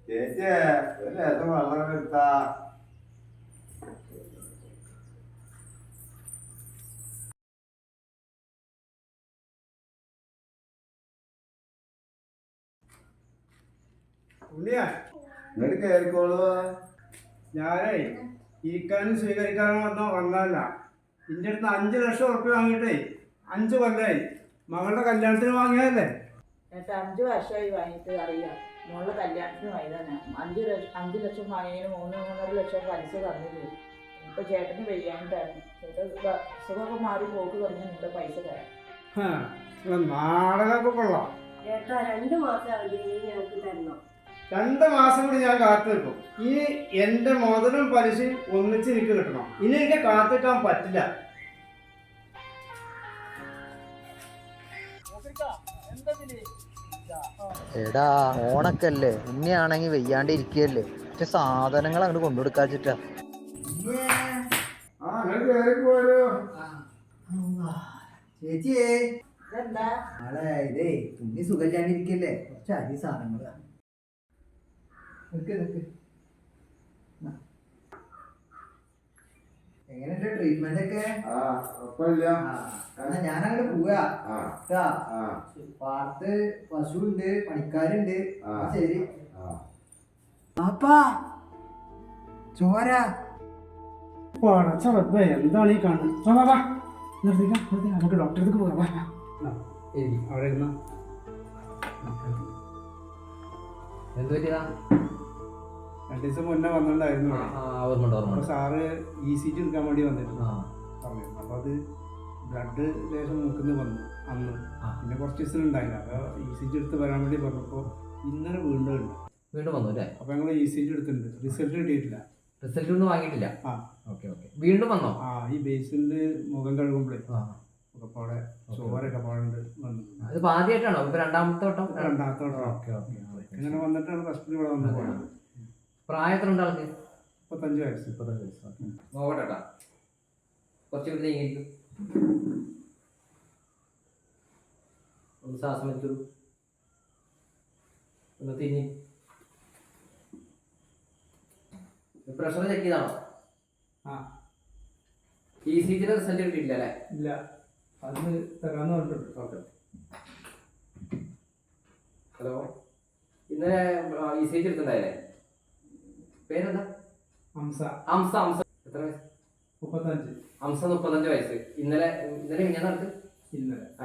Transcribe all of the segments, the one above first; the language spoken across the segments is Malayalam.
ചേച്ചിയെ ഒരു രസം വെള്ളം എടുത്താ. ഉണ്ണിയാ ഇങ്ങോട്ട് കയറിക്കോളൂ. ഞാനേ ഇരിക്കാനും സ്വീകരിക്കാനും വന്നതല്ല. എൻ്റെ അടുത്ത് 5 ലക്ഷം ഉറുപ്പ്യ വാങ്ങിയിട്ടേ 5 കൊല്ലായി. മകളുടെ കല്യാണത്തിന് വാങ്ങിയതല്ലേ. എന്നിട്ട് 5 വർഷമായി വാങ്ങിയിട്ട് അറിയാം. മോളുടെ കല്യാണത്തിന് വാങ്ങിയതാണ്. 5 ലക്ഷം വാങ്ങിയതിന് 3-3.5 ലക്ഷം പലിശ തന്നില്ല. ഇപ്പൊ ചേട്ടന് വയ്യാണ്ടാണ്. സുഖമൊക്കെ മാറി പോക്ക് തുടങ്ങി നിന്റെ പൈസ തരാം. നാടകമൊക്കെ കൊള്ളാം. ചേട്ടാ 2 മാസം അവധി ഞങ്ങൾക്ക് തരണം. 2 മാസം കൂടി ഞാൻ കാത്തു നിൽക്കും. ഇനി എൻ്റെ മുതലും പലിശയും ഒന്നിച്ച് എനിക്ക് കിട്ടണം. ഇനി എനിക്ക് കാത്തിക്കാൻ പറ്റില്ല. എടാ ഓണക്കല്ലേ, ഇനിയാണെങ്കിൽ വെയ്യാണ്ട് ഇരിക്കുകയല്ലേ. പക്ഷെ സാധനങ്ങൾ അങ്ങോട്ട് കൊണ്ടുകൊടുക്കാച്ചിട്ടാ. ചേച്ചിയേ ഇതെന്താ? നാളെ ഇതേ തുന്നി സുഖമില്ലാണ്ടിരിക്കല്ലേ, കുറച്ച് അരി സാധനങ്ങളാ. എങ്ങനെയുണ്ട് ട്രീറ്റ്മെന്റ് ഒക്കെ? ഞാനങ്ങോട്ട് പോവാ. പാടത്ത് പശുണ്ട്, പണിക്കാരുണ്ട്. ശരി പാപ്പാ ചോര എന്താണ് ഈ കാണുന്നത്? നമുക്ക് ഡോക്ടർക്ക് പോകാം. അവിടെ ഇരുന്നോ. എന്ത് പറ്റിയതാ? 2 ദിവസം മുന്നേ വന്നിട്ടുണ്ടായിരുന്നു. അപ്പൊ സാറ് ECG എടുക്കാൻ വേണ്ടി വന്നിരുന്നു. അപ്പൊ അത് ബ്ലഡ് ലേശം മൂക്കുന്ന വന്നു അന്ന്. പിന്നെ കുറച്ച് ദിവസം ഉണ്ടായില്ല. അപ്പൊ ECG എടുത്ത് വരാൻ വേണ്ടി പറഞ്ഞപ്പോ ഇന്നലെ വീണ്ടും ഉണ്ട്. വീണ്ടും വന്നു അല്ലേ? അപ്പൊ ഞങ്ങൾ ECG എടുത്തിട്ടുണ്ട്. റിസൾട്ട് കിട്ടിയിട്ടില്ല. റിസൾട്ട് ഒന്നും വാങ്ങിയിട്ടില്ല. വീണ്ടും വന്നോ? ഈ ബേസിന്റെ മുഖം കഴുകുമ്പോഴേ അവിടെ ചോരൊക്കെ പാടുണ്ട് വന്നു. അത് ആദ്യമായിട്ടാണോ? ഇപ്പൊ രണ്ടാമത്തെ വട്ടം? രണ്ടാമത്തെ വട്ടം. ഇങ്ങനെ വന്നിട്ടാണ് ഫസ്റ്റ് ഇവിടെ വന്ന് പോയത്. പ്രായം എത്ര ഉണ്ട് ആൾക്ക്? 35 വയസ്സ്. നോക്കട്ടെ, കുറച്ച് ഇവിടെ നീങ്ങിയിരിക്കും. ഒന്ന് ശ്വാസം വെച്ചോളൂ, ഒന്ന് തിരിഞ്ഞ്. പ്രഷർ ചെക്ക് ചെയ്താണോ? ECGയുടെ റിസൾട്ട് കിട്ടിയിട്ടില്ല അല്ലേ? ഇല്ല, അത് തരാന്ന് പറഞ്ഞിട്ടുണ്ട്. ഓക്കെ. ഹലോ, ഇന്നലെ ECG എടുത്തിട്ടുണ്ടായില്ലേ? പേരെന്താ? ഹംസ. എത്ര വയസ്സ്? 35. ഹംസ 35 വയസ്സ്. ഇന്നലെ ഞാൻ നടത്ത്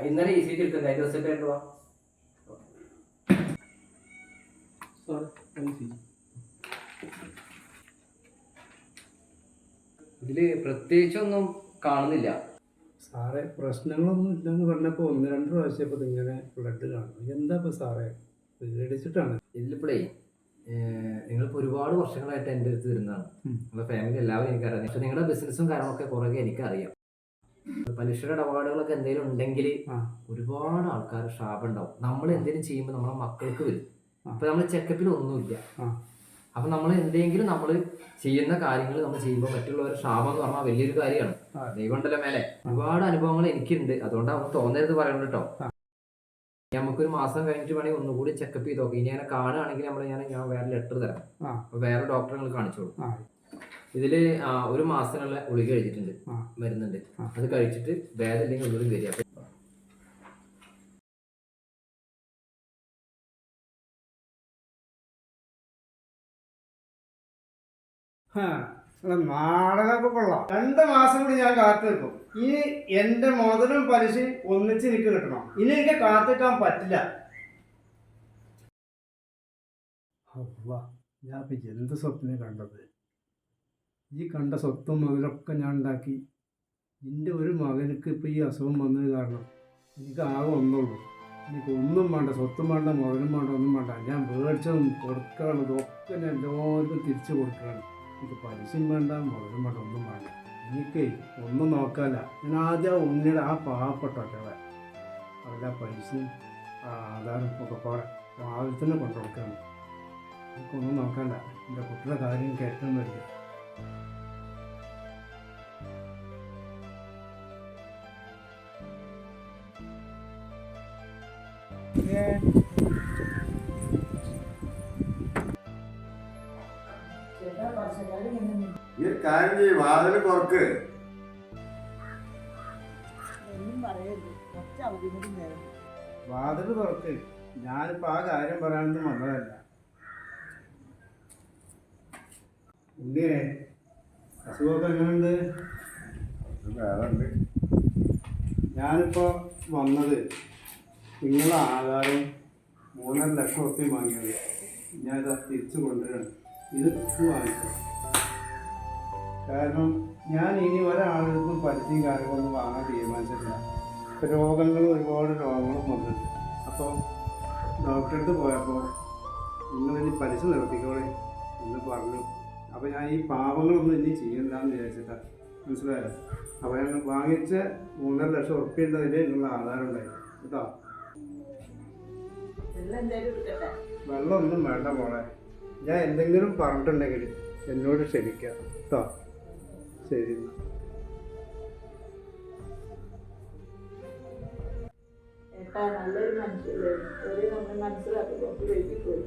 ഇന്നലെ ECG എടുത്തിട്ടുണ്ട്. അതിന്റെ റിസൾട്ട് ആയിട്ട് പോവാ. ഇതില് പ്രത്യേകിച്ചൊന്നും കാണുന്നില്ല സാറേ. പ്രശ്നങ്ങളൊന്നും ഇല്ലെന്ന് പറഞ്ഞപ്പോ 1-2 പ്രാവശ്യം ഇപ്പൊ ഇങ്ങനെ ബ്ലഡ് കാണും. എന്താ ഇപ്പൊ സാറേ, പേടിച്ചിട്ടാണ്. ഇതിലിപ്പോഴേ നിങ്ങളിപ്പോൾ ഒരുപാട് വർഷങ്ങളായിട്ട് എൻ്റെ അടുത്ത് വരുന്നതാണ്. നിങ്ങളുടെ ഫാമിലി എല്ലാവരും എനിക്കറിയാം. പക്ഷെ നിങ്ങളുടെ ബിസിനസ്സും കാര്യങ്ങളൊക്കെ കുറേ എനിക്കറിയാം. പലിശയുടെ ഇടപാടുകളൊക്കെ എന്തെങ്കിലും ഉണ്ടെങ്കിൽ ഒരുപാട് ആൾക്കാർ ഷാപ്പ് ഉണ്ടാവും. നമ്മൾ എന്തെങ്കിലും ചെയ്യുമ്പോൾ നമ്മളെ മക്കൾക്ക് വരും. ഇപ്പൊ നമ്മൾ ചെക്കപ്പിൽ ഒന്നുമില്ല. അപ്പൊ നമ്മൾ എന്തെങ്കിലും നമ്മൾ ചെയ്യുന്ന കാര്യങ്ങൾ നമ്മൾ ചെയ്യുമ്പോൾ മറ്റുള്ളവരുടെ ക്ഷാമം എന്ന് പറഞ്ഞാൽ വലിയൊരു കാര്യമാണ്. ദൈവമുണ്ടല്ലോ മേലെ. ഒരുപാട് അനുഭവങ്ങൾ എനിക്കുണ്ട്. അതുകൊണ്ടാണ് തോന്നരുത് പറയുന്നത് കേട്ടോ. നമുക്കൊരു മാസം കഴിഞ്ഞിട്ട് വേണമെങ്കിൽ ഒന്നുകൂടി ചെക്കപ്പ് ചെയ്ത് നോക്കാം. ഇനി അങ്ങനെ കാണുകയാണെങ്കിൽ ഞാൻ വേറെ ലെറ്റർ തരാം. അപ്പൊ വേറെ ഡോക്ടറെ നിങ്ങൾ കാണിച്ചോളൂ. ഇതില് 1 മാസത്തിനുള്ള ഗുളിക കഴിച്ചിട്ടുണ്ട്, മരുന്നുണ്ട്. അത് കഴിച്ചിട്ട് ഭേദമില്ലെങ്കിൽ ഒന്നുകൂടി വരിക. നാടകമൊക്കെ കൊള്ളാം. 2 മാസം കൂടി ഞാൻ കാത്തു നിൽക്കും. ഇനി എന്റെ മുതലും പലിശയും ഒന്നിച്ച് എനിക്ക് കിട്ടണം. ഇനി എനിക്ക് കാത്തിക്കാൻ പറ്റില്ല. ഞാൻ ഇപ്പൊ എന്ത് സ്വപ്നം കണ്ടത്? ഈ കണ്ട സ്വത്തും മുതലൊക്കെ ഞാൻ ഉണ്ടാക്കി. എൻ്റെ ഒരു മകനക്ക് ഇപ്പൊ ഈ അസുഖം വന്നത് കാരണം എനിക്ക് ആകെ ഒന്നുള്ളൂ. എനിക്ക് ഒന്നും വേണ്ട, സ്വത്തും വേണ്ട, മുതലും വേണ്ട, ഒന്നും വേണ്ട. ഞാൻ മേടിച്ചതും കൊടുക്കാനുള്ളതൊക്കെ ഞാൻ എല്ലാവർക്കും തിരിച്ചു കൊടുക്കുകയാണ്. എനിക്ക് പലിശയും വേണ്ട, മുതലും വേണ്ട, ഒന്നും വേണ്ട. എനിക്കേ ഒന്നും നോക്കാല്ല. ഞാൻ ആദ്യം ഉണ്ണിയുടെ ആ പാവപ്പെട്ടൊക്കെ അവരുടെ പൈസയും ആധാരം ഒക്കെ പാടെ രാവിലെ തന്നെ കൊണ്ടുകൊടുക്കുകയാണ്. എനിക്കൊന്നും നോക്കണ്ട. എൻ്റെ കുട്ടിയുടെ കാര്യം കേട്ടാൻ വരില്ല. ചേട്ടാ കുറച്ചുകാലം ഇങ്ങനെ ഈ ഒരു കാര്യം ചെയ്യും വാതിൽ തുറക്ക്. ഒന്നും പറയരുത്, കുറച്ച് അവധി കൂടി നേരം. വാതിൽ തുറക്ക്. ഞാനിപ്പോൾ ആ കാര്യം പറയാനൊന്നും വന്നതല്ല. ഉണ്ണിയെ അസുഖമൊക്കെ എങ്ങനെയുണ്ട്? വേറെ ഉണ്ട്. ഞാനിപ്പോൾ വന്നത് നിങ്ങളെ ആധാരം 3.5 ലക്ഷം ഉറുപ്പിക വാങ്ങിയത് ഞാനിത് തിരിച്ചു കൊണ്ടുവരണം. ഇത് വാങ്ങിച്ചു. കാരണം ഞാൻ ഇനി ഒരാളും പലിശയും കാര്യങ്ങളൊന്നും വാങ്ങാൻ തീരുമാനിച്ചിട്ടില്ല. ഇപ്പോൾ രോഗങ്ങളും ഒരുപാട് രോഗങ്ങളും വന്നിട്ടുണ്ട്. അപ്പോൾ ഡോക്ടറെ അടുത്ത് പോയപ്പോൾ നിങ്ങളിനി പലിശ നിർത്തിക്കോളെ എന്ന് പറഞ്ഞു. അപ്പോൾ ഞാൻ ഈ പാവങ്ങളൊന്നും ഇനി ചെയ്യണ്ടെന്ന് വിചാരിച്ചിട്ടാണ്. മനസ്സിലായോ? അപ്പോൾ ഞങ്ങൾ വാങ്ങിച്ച 3.5 ലക്ഷം ഉറുപ്പിക ഉണ്ടതിൽ നിങ്ങളുടെ ആധാരം ഉണ്ടായിരുന്നു കേട്ടോ. എല്ലാം എന്തായാലും എടുക്കട്ടെ. വെള്ളമൊന്നും വേണ്ട മോളെ. ഞാൻ എന്തെങ്കിലും പറഞ്ഞിട്ടുണ്ടെങ്കിൽ എന്നോട് ക്ഷമിക്കാം കേട്ടോ. ശരി. ഏട്ടാ നല്ലൊരു മനുഷ്യല്ലേ, ഒരു നമ്മൾ മനസ്സിലാക്കി കുറച്ച് വൈകിപ്പോയി.